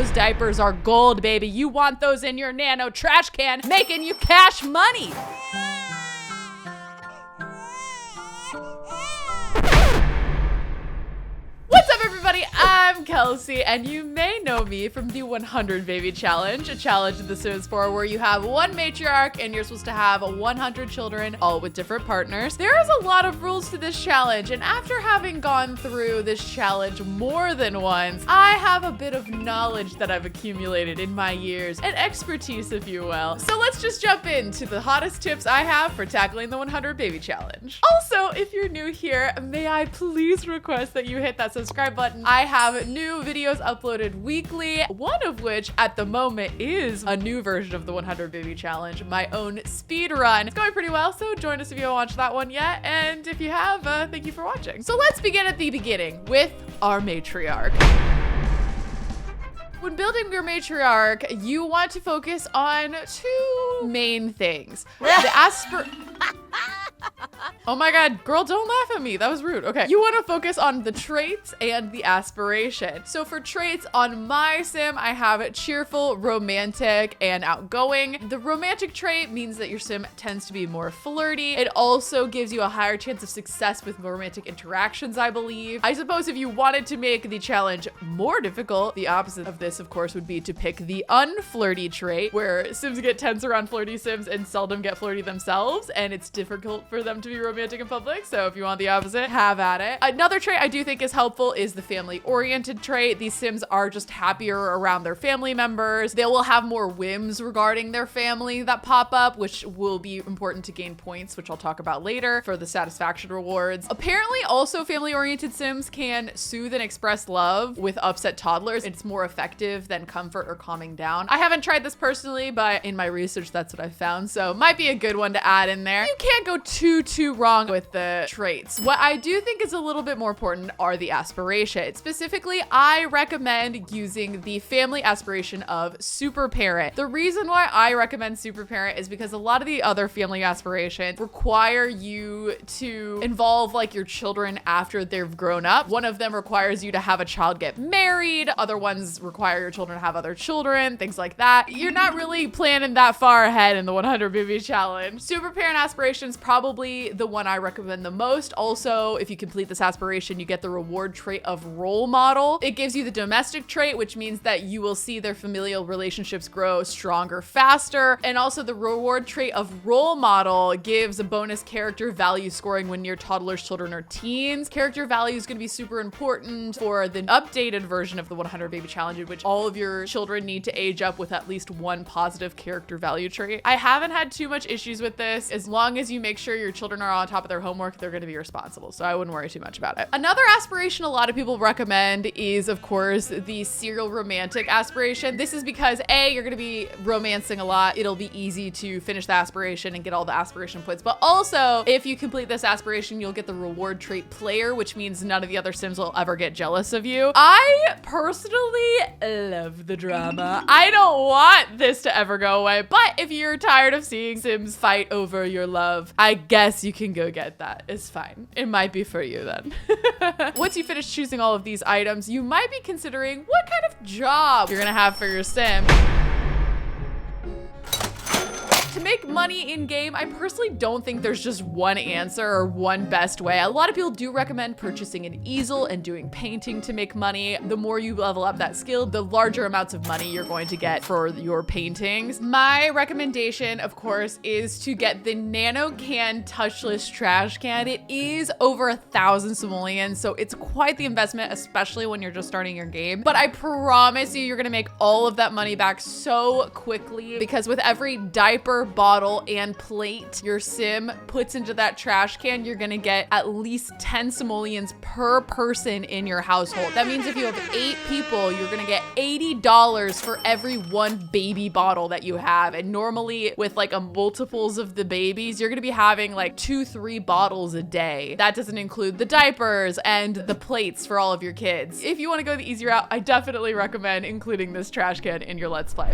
Those diapers are gold, baby. You want those in your nano trash can, making you cash money. What's up, everybody? I'm Kelsey, and you may know me from the 100 Baby Challenge, a challenge in The Sims 4 where you have one matriarch and you're supposed to have 100 children, all with different partners. There is a lot of rules to this challenge, and after having gone through this challenge more than once, I have a bit of knowledge that I've accumulated in my years, and expertise, if you will. So let's just jump into the hottest tips I have for tackling the 100 Baby Challenge. Also, if you're new here, may I please request that you hit that subscribe button. I have new videos uploaded weekly, one of which at the moment is a new version of the 100 Baby Challenge, my own speed run. It's going pretty well, so join us if you haven't watched that one yet, and if you have, thank you for watching. So let's begin at the beginning with our matriarch. When building your matriarch, you want to focus on two main things. Oh my God, girl, don't laugh at me. That was rude. Okay. You want to focus on the traits and the aspiration. So for traits on my sim, I have cheerful, romantic, and outgoing. The romantic trait means that your sim tends to be more flirty. It also gives you a higher chance of success with romantic interactions, I believe. I suppose if you wanted to make the challenge more difficult, the opposite of this, of course, would be to pick the unflirty trait, where sims get tense around flirty sims and seldom get flirty themselves, and it's difficult for them to be romantic in public. So if you want the opposite, have at it. Another trait I do think is helpful is the family-oriented trait. These sims are just happier around their family members. They will have more whims regarding their family that pop up, which will be important to gain points, which I'll talk about later for the satisfaction rewards. Apparently, also family-oriented sims can soothe and express love with upset toddlers. It's more effective than comfort or calming down. I haven't tried this personally, but in my research, that's what I found. So might be a good one to add in there. You can't go too wrong with the traits. What I do think is a little bit more important are the aspirations. Specifically, I recommend using the family aspiration of super parent. The reason why I recommend super parent is because a lot of the other family aspirations require you to involve like your children after they've grown up. One of them requires you to have a child get married. Other ones require your children to have other children, things like that. You're not really planning that far ahead in the 100 Baby Challenge. Super parent aspiration is probably the one I recommend the most. Also, if you complete this aspiration, you get the reward trait of role model. It gives you the domestic trait, which means that you will see their familial relationships grow stronger faster. And also the reward trait of role model gives a bonus character value scoring when your toddlers, children, or teens. Character value is going to be super important for the updated version of the 100 Baby Challenge, in which all of your children need to age up with at least one positive character value trait. I haven't had too much issues with this. As long as you make sure your children are on top of their homework, they're going to be responsible. So I wouldn't worry too much about it. Another aspiration a lot of people recommend is, of course, the serial romantic aspiration. This is because A, you're going to be romancing a lot. It'll be easy to finish the aspiration and get all the aspiration points. But also, if you complete this aspiration, you'll get the reward trait player, which means none of the other sims will ever get jealous of you. I personally love the drama. I don't want this to ever go away, but if you're tired of seeing sims fight over your love, I guess you can go get that. It's fine. It might be for you then. Once you finish choosing all of these items, you might be considering what kind of job you're gonna have for your sim. To make money in game, I personally don't think there's just one answer or one best way. A lot of people do recommend purchasing an easel and doing painting to make money. The more you level up that skill, the larger amounts of money you're going to get for your paintings. My recommendation, of course, is to get the nano can touchless trash can. It is over 1,000 simoleons, so it's quite the investment, especially when you're just starting your game. But I promise you're gonna make all of that money back so quickly, because with every diaper, bottle, and plate your sim puts into that trash can, you're gonna get at least 10 simoleons per person in your household. That means if you have 8 people, you're gonna get $80 for every one baby bottle that you have. And normally with like a multiples of the babies, you're gonna be having like 2-3 bottles a day. That doesn't include the diapers and the plates for all of your kids. If you wanna go the easy route, I definitely recommend including this trash can in your Let's Play.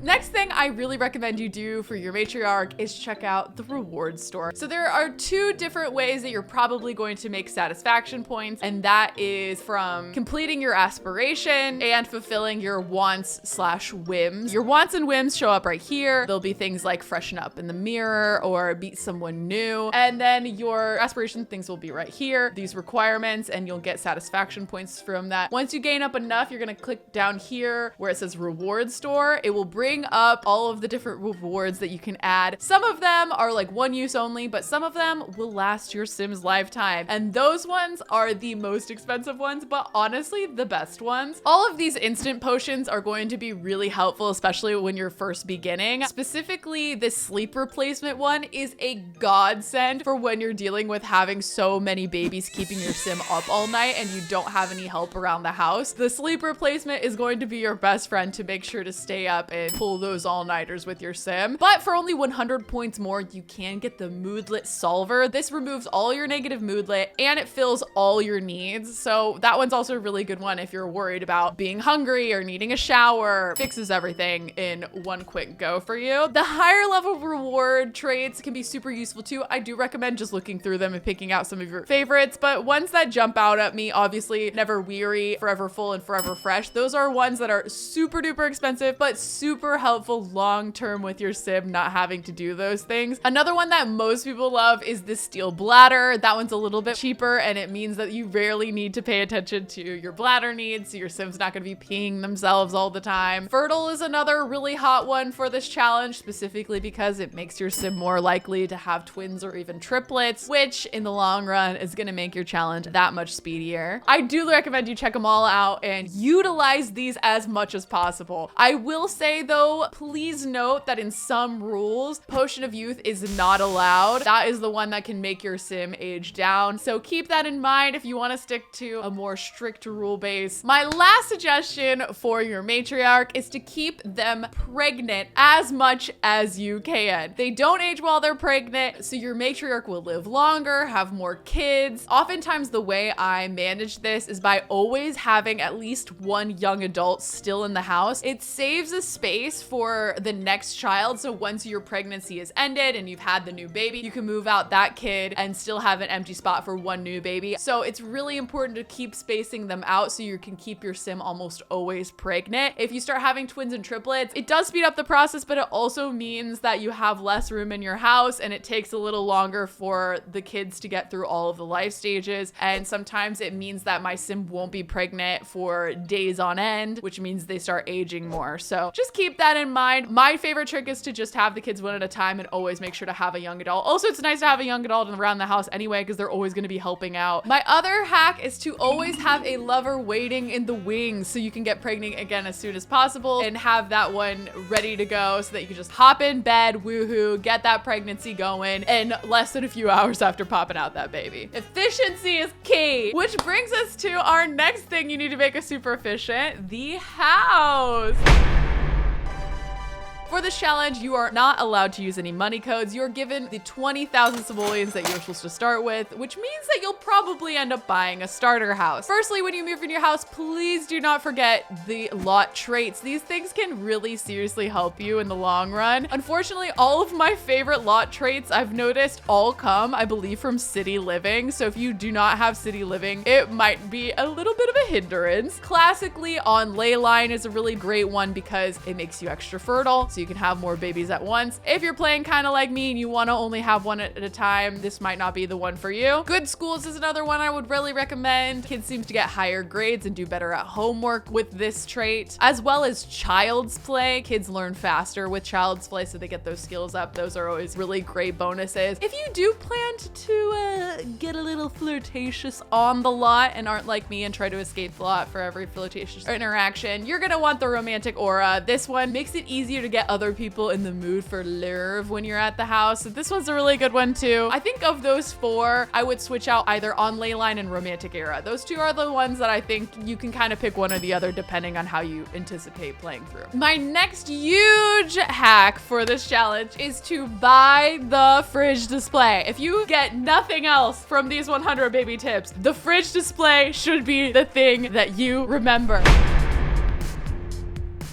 Next thing I really recommend you do for your matriarch is check out the reward store. So there are two different ways that you're probably going to make satisfaction points, and that is from completing your aspiration and fulfilling your wants/whims. Your wants and whims show up right here. There'll be things like freshen up in the mirror or meet someone new. And then your aspiration things will be right here, these requirements, and you'll get satisfaction points from that. Once you gain up enough, you're gonna click down here where it says reward store. It will bring up all of the different rewards that you can add. Some of them are like one use only, but some of them will last your Sim's lifetime. And those ones are the most expensive ones, but honestly, the best ones. All of these instant potions are going to be really helpful, especially when you're first beginning. Specifically, this sleep replacement one is a godsend for when you're dealing with having so many babies keeping your Sim up all night and you don't have any help around the house. The sleep replacement is going to be your best friend to make sure to stay up and pull those all-nighters with your Sim. But for only 100 points more, you can get the moodlet solver. This removes all your negative moodlet and it fills all your needs. So that one's also a really good one if you're worried about being hungry or needing a shower. Fixes everything in one quick go for you. The higher level reward traits can be super useful too. I do recommend just looking through them and picking out some of your favorites, but ones that jump out at me, obviously Never Weary, Forever Full, and Forever Fresh. Those are ones that are super duper expensive, but super helpful long-term with your Sim not having to do those things. Another one that most people love is the Steel Bladder. That one's a little bit cheaper and it means that you rarely need to pay attention to your bladder needs, so your Sim's not gonna be peeing themselves all the time. Fertile is another really hot one for this challenge, specifically because it makes your Sim more likely to have twins or even triplets, which in the long run is gonna make your challenge that much speedier. I do recommend you check them all out and utilize these as much as possible. I will say though, please note that in some rules, Potion of Youth is not allowed. That is the one that can make your Sim age down. So keep that in mind if you want to stick to a more strict rule base. My last suggestion for your matriarch is to keep them pregnant as much as you can. They don't age while they're pregnant, so your matriarch will live longer, have more kids. Oftentimes the way I manage this is by always having at least one young adult still in the house. It saves a space for the next child, so once your pregnancy is ended and you've had the new baby, you can move out that kid and still have an empty spot for one new baby. So it's really important to keep spacing them out so you can keep your Sim almost always pregnant. If you start having twins and triplets, it does speed up the process, but it also means that you have less room in your house and it takes a little longer for the kids to get through all of the life stages. And sometimes it means that my Sim won't be pregnant for days on end, which means they start aging more. So just keep that in mind. My favorite trick is to just have the kids one at a time and always make sure to have a young adult. Also, it's nice to have a young adult around the house anyway, because they're always going to be helping out. My other hack is to always have a lover waiting in the wings so you can get pregnant again as soon as possible and have that one ready to go so that you can just hop in bed, woohoo, get that pregnancy going in less than a few hours after popping out that baby. Efficiency is key, which brings us to our next thing you need to make a super efficient, the house. For this challenge, you are not allowed to use any money codes. You're given the 20,000 simoleons that you're supposed to start with, which means that you'll probably end up buying a starter house. Firstly, when you move in your house, please do not forget the lot traits. These things can really seriously help you in the long run. Unfortunately, all of my favorite lot traits I've noticed all come, I believe, from city living. So if you do not have city living, it might be a little bit of a hindrance. Classically, on ley line is a really great one because it makes you extra fertile, so you can have more babies at once. If you're playing kind of like me and you want to only have one at a time, this might not be the one for you. Good schools is another one I would really recommend. Kids seem to get higher grades and do better at homework with this trait, as well as child's play. Kids learn faster with child's play, so they get those skills up. Those are always really great bonuses. If you do plan to get a little flirtatious on the lot and aren't like me and try to escape the lot for every flirtatious interaction, you're gonna want the romantic aura. This one makes it easier to get other people in the mood for love when you're at the house. So this one's a really good one too. I think of those four, I would switch out either on ley line and romantic era. Those two are the ones that I think you can kind of pick one or the other depending on how you anticipate playing through. My next huge hack for this challenge is to buy the fridge display. If you get nothing else from these 100 baby tips, the fridge display should be the thing that you remember.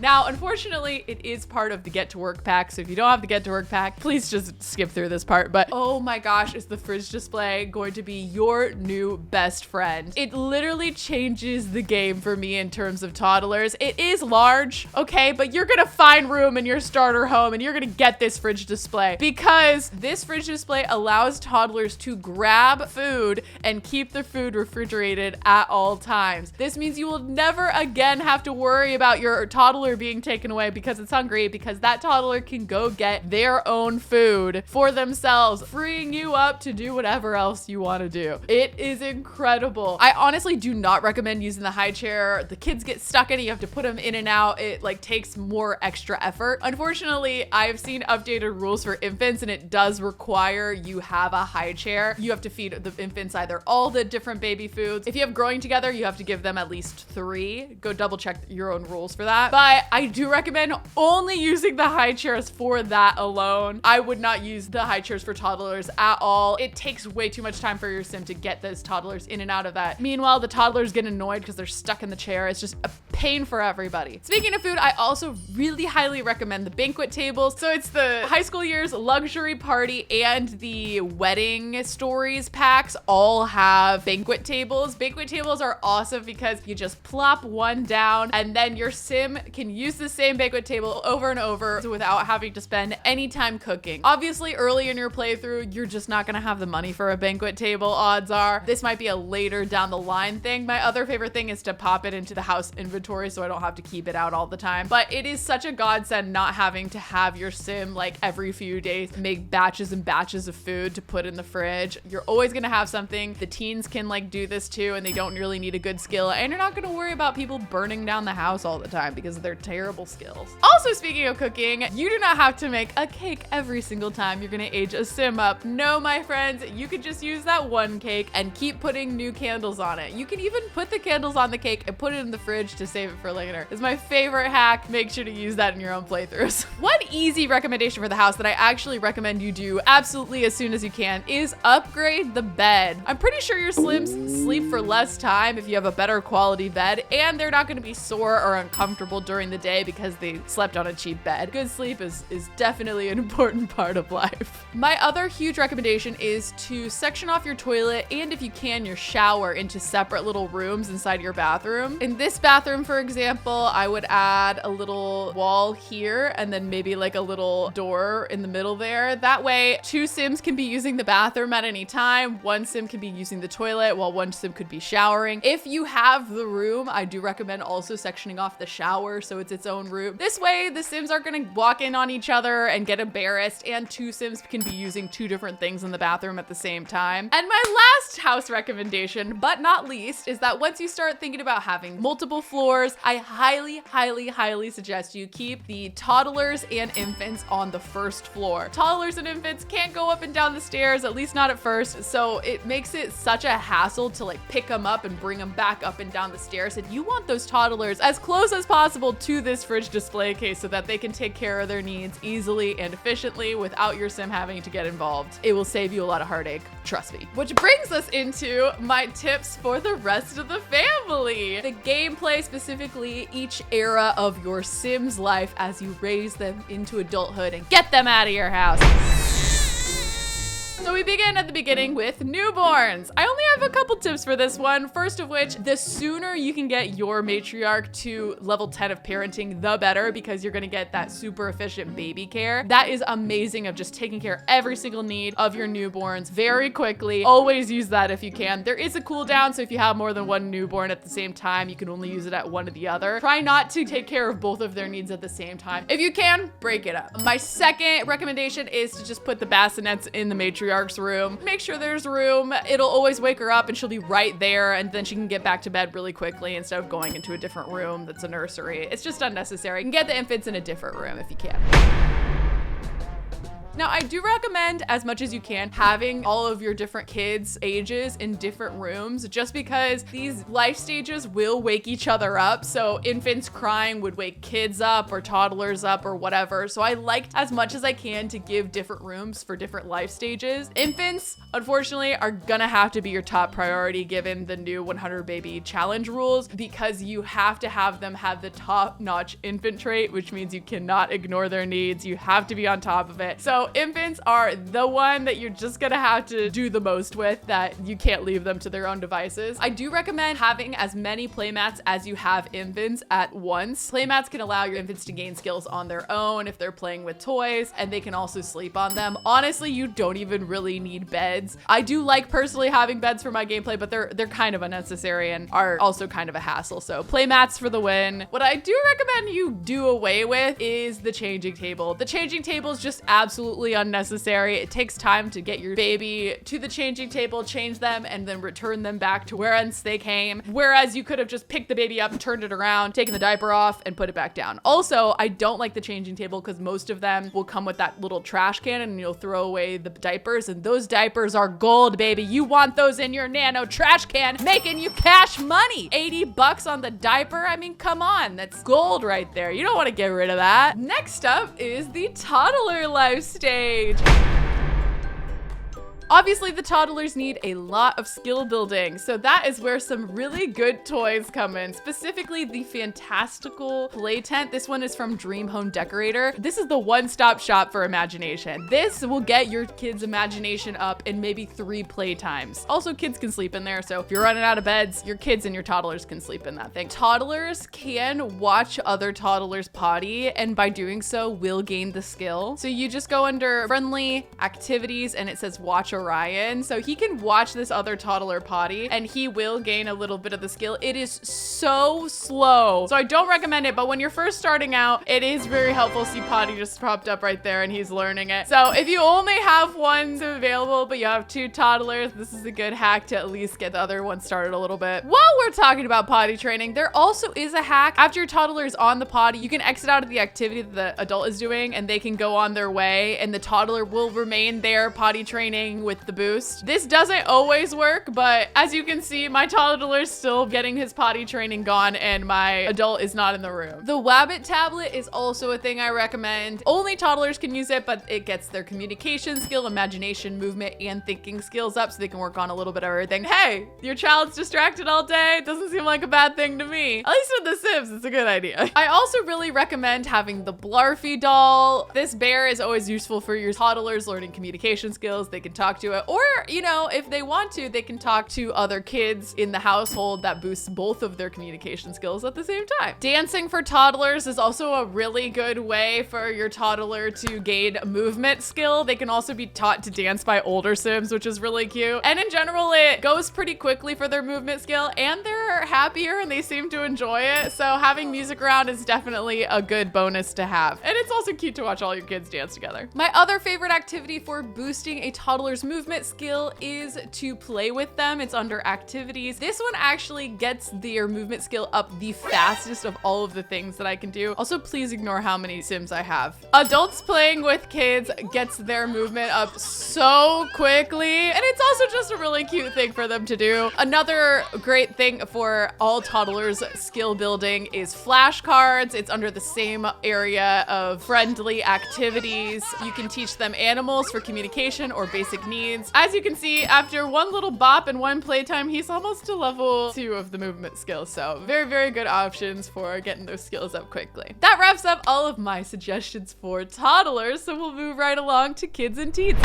Now, unfortunately, it is part of the get to work pack. So if you don't have the get to work pack, please just skip through this part. But oh my gosh, is the fridge display going to be your new best friend? It literally changes the game for me in terms of toddlers. It is large, okay, but you're gonna find room in your starter home and you're gonna get this fridge display because this fridge display allows toddlers to grab food and keep the food refrigerated at all times. This means you will never again have to worry about your toddler being taken away because it's hungry, because that toddler can go get their own food for themselves, freeing you up to do whatever else you want to do. It is incredible. I honestly do not recommend using the high chair. The kids get stuck in it. You have to put them in and out. It like takes more extra effort. Unfortunately, I've seen updated rules for infants and it does require you have a high chair. You have to feed the infants either all the different baby foods. If you have growing together, you have to give them at least 3. Go double check your own rules for that. But I do recommend only using the high chairs for that alone. I would not use the high chairs for toddlers at all. It takes way too much time for your sim to get those toddlers in and out of that. Meanwhile, the toddlers get annoyed because they're stuck in the chair. It's just a pain for everybody. Speaking of food, I also really highly recommend the banquet tables. So it's the high school years, luxury party, and the wedding stories packs all have banquet tables. Banquet tables are awesome because you just plop one down and then your sim can use the same banquet table over and over without having to spend any time cooking. Obviously, early in your playthrough, you're just not gonna have the money for a banquet table, odds are. This might be a later down the line thing. My other favorite thing is to pop it into the house inventory so I don't have to keep it out all the time. But it is such a godsend not having to have your sim like every few days make batches and batches of food to put in the fridge. You're always gonna have something. The teens can like do this too and they don't really need a good skill, and you're not gonna worry about people burning down the house all the time because of their terrible skills. Also, speaking of cooking, you do not have to make a cake every single time you're gonna age a sim up. No, my friends, you could just use that one cake and keep putting new candles on it. You can even put the candles on the cake and put it in the fridge to save it for later. It's my favorite hack. Make sure to use that in your own playthroughs. One easy recommendation for the house that I actually recommend you do absolutely as soon as you can is upgrade the bed. I'm pretty sure your slims sleep for less time if you have a better quality bed, and they're not going to be sore or uncomfortable during the day because they slept on a cheap bed. Good sleep is definitely an important part of life. My other huge recommendation is to section off your toilet and, if you can, your shower into separate little rooms inside your bathroom. In this bathroom, for example, I would add a little wall here and then maybe like a little door in the middle there. That way, 2 sims can be using the bathroom at any time. 1 sim can be using the toilet while 1 sim could be showering. If you have the room, I do recommend also sectioning off the shower so it's its own room. This way, the sims aren't gonna walk in on each other and get embarrassed, and 2 sims can be using 2 different things in the bathroom at the same time. And my last house recommendation, but not least, is that once you start thinking about having multiple floors, I highly suggest you keep the toddlers and infants on the first floor. Toddlers and infants can't go up and down the stairs, at least not at first, so it makes it such a hassle to like pick them up and bring them back up and down the stairs. And you want those toddlers as close as possible to this fridge display case so that they can take care of their needs easily and efficiently without your sim having to get involved. It will save you a lot of heartache, trust me. Which brings us into my tips for the rest of the family. The gameplay, specifically each era of your sim's life as you raise them into adulthood and get them out of your house. So we begin at the beginning with newborns. I only have a couple tips for this one. First of which, the sooner you can get your matriarch to level 10 of parenting, the better, because you're gonna get that super efficient baby care. That is amazing, of just taking care of every single need of your newborns very quickly. Always use that if you can. There is a cooldown, so if you have more than 1 newborn at the same time, you can only use it at one or the other. Try not to take care of both of their needs at the same time. If you can, break it up. My second recommendation is to just put the bassinets in the matriarch's room. Make sure there's room. It'll always wake her up and she'll be right there, and then she can get back to bed really quickly instead of going into a different room that's a nursery. It's just unnecessary. You can get the infants in a different room if you can. Now, I do recommend, as much as you can, having all of your different kids' ages in different rooms, just because these life stages will wake each other up. So infants crying would wake kids up or toddlers up or whatever. So I liked as much as I can to give different rooms for different life stages. Infants, unfortunately, are gonna have to be your top priority given the new 100 baby challenge rules, because you have to have them have the top-notch infant trait, which means you cannot ignore their needs. You have to be on top of it. So infants are the one that you're just gonna have to do the most with, that you can't leave them to their own devices. I do recommend having as many playmats as you have infants at once. Playmats can allow your infants to gain skills on their own if they're playing with toys, and they can also sleep on them. Honestly, you don't even really need beds. I do like personally having beds for my gameplay, but they're kind of unnecessary and are also kind of a hassle. So playmats for the win. What I do recommend you do away with is the changing table. The changing table is just absolutely unnecessary. It takes time to get your baby to the changing table, change them, and then return them back to whence they came. Whereas you could have just picked the baby up and turned it around, taken the diaper off, and put it back down. Also, I don't like the changing table because most of them will come with that little trash can and you'll throw away the diapers, and those diapers are gold, baby. You want those in your nano trash can, making you cash money. 80 bucks on the diaper? I mean, come on, that's gold right there. You don't want to get rid of that. Next up is the toddler life stage. Obviously, the toddlers need a lot of skill building, so that is where some really good toys come in, specifically the fantastical play tent. This one is from Dream Home Decorator. This is the one-stop shop for imagination. This will get your kids' imagination up in maybe 3 playtimes. Also, kids can sleep in there, so if you're running out of beds, your kids and your toddlers can sleep in that thing. Toddlers can watch other toddlers potty, and by doing so, will gain the skill. So you just go under friendly activities, and it says watch Orion. So he can watch this other toddler potty and he will gain a little bit of the skill. It is so slow, so I don't recommend it, but when you're first starting out, it is very helpful. See, potty just popped up right there and he's learning it. So if you only have one available, but you have 2 toddlers, this is a good hack to at least get the other one started a little bit. While we're talking about potty training, there also is a hack. After your toddler is on the potty, you can exit out of the activity that the adult is doing and they can go on their way, and the toddler will remain there potty training with the boost. This doesn't always work, but as you can see, my toddler's still getting his potty training gone and my adult is not in the room. The Wabbit tablet is also a thing I recommend. Only toddlers can use it, but it gets their communication skill, imagination, movement, and thinking skills up so they can work on a little bit of everything. Hey, your child's distracted all day. Doesn't seem like a bad thing to me. At least with The Sims, it's a good idea. I also really recommend having the Blarfy doll. This bear is always useful for your toddlers learning communication skills. They can talk to it, or, you know, if they want to, they can talk to other kids in the household. That boosts both of their communication skills at the same time. Dancing for toddlers is also a really good way for your toddler to gain movement skill. They can also be taught to dance by older Sims, which is really cute. And in general, it goes pretty quickly for their movement skill and they're happier and they seem to enjoy it. So having music around is definitely a good bonus to have. And it's also cute to watch all your kids dance together. My other favorite activity for boosting a toddler's movement skill is to play with them. It's under activities. This one actually gets their movement skill up the fastest of all of the things that I can do. Also, please ignore how many Sims I have. Adults playing with kids gets their movement up so quickly, and it's also just a really cute thing for them to do. Another great thing for all toddlers skill building is flashcards. It's under the same area of friendly activities. You can teach them animals for communication or basic needs. As you can see, after one little bop and one playtime, he's almost to level 2 of the movement skills. So very, very good options for getting those skills up quickly. That wraps up all of my suggestions for toddlers. So we'll move right along to kids and teens.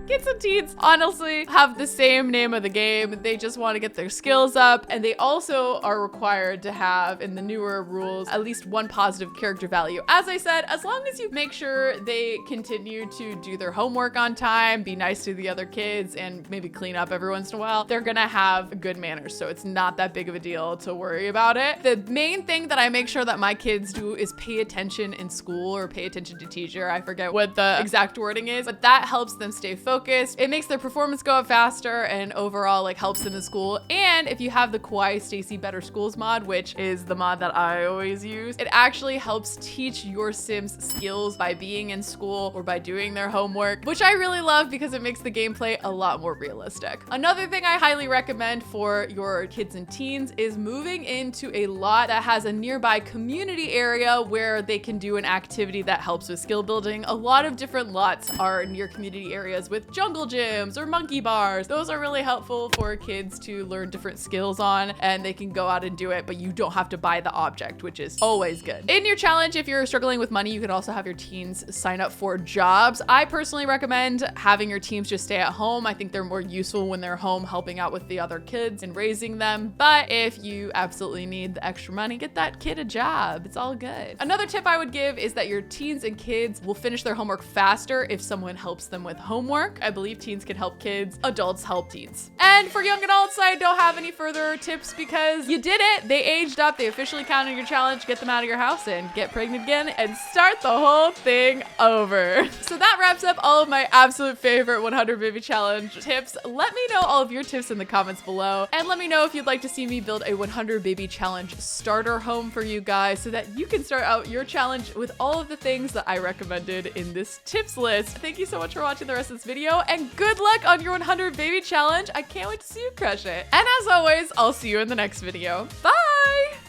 Kids and teens honestly have the same name of the game. They just want to get their skills up, and they also are required to have, in the newer rules, at least 1 positive character value. As I said, as long as you make sure they continue to do their homework on time, be nice to the other kids, and maybe clean up every once in a while, they're gonna have good manners. So it's not that big of a deal to worry about it. The main thing that I make sure that my kids do is pay attention in school or pay attention to teacher. I forget what the exact wording is, but that helps them stay focused focused. It makes their performance go up faster and overall like helps them in school. And if you have the Kawaii Stacy Better Schools mod, which is the mod that I always use, it actually helps teach your Sims skills by being in school or by doing their homework, which I really love because it makes the gameplay a lot more realistic. Another thing I highly recommend for your kids and teens is moving into a lot that has a nearby community area where they can do an activity that helps with skill building. A lot of different lots are near community areas with jungle gyms or monkey bars. Those are really helpful for kids to learn different skills on, and they can go out and do it, but you don't have to buy the object, which is always good. In your challenge, if you're struggling with money, you can also have your teens sign up for jobs. I personally recommend having your teens just stay at home. I think they're more useful when they're home helping out with the other kids and raising them. But if you absolutely need the extra money, get that kid a job. It's all good. Another tip I would give is that your teens and kids will finish their homework faster if someone helps them with homework. I believe teens can help kids, adults help teens. And for young adults, I don't have any further tips because you did it. They aged up. They officially counted your challenge. Get them out of your house and get pregnant again and start the whole thing over. So that wraps up all of my absolute favorite 100 baby challenge tips. Let me know all of your tips in the comments below, and let me know if you'd like to see me build a 100 baby challenge starter home for you guys so that you can start out your challenge with all of the things that I recommended in this tips list. Thank you so much for watching the rest of this video, and good luck on your 100 baby challenge. I can't wait to see you crush it. And as always, I'll see you in the next video. Bye!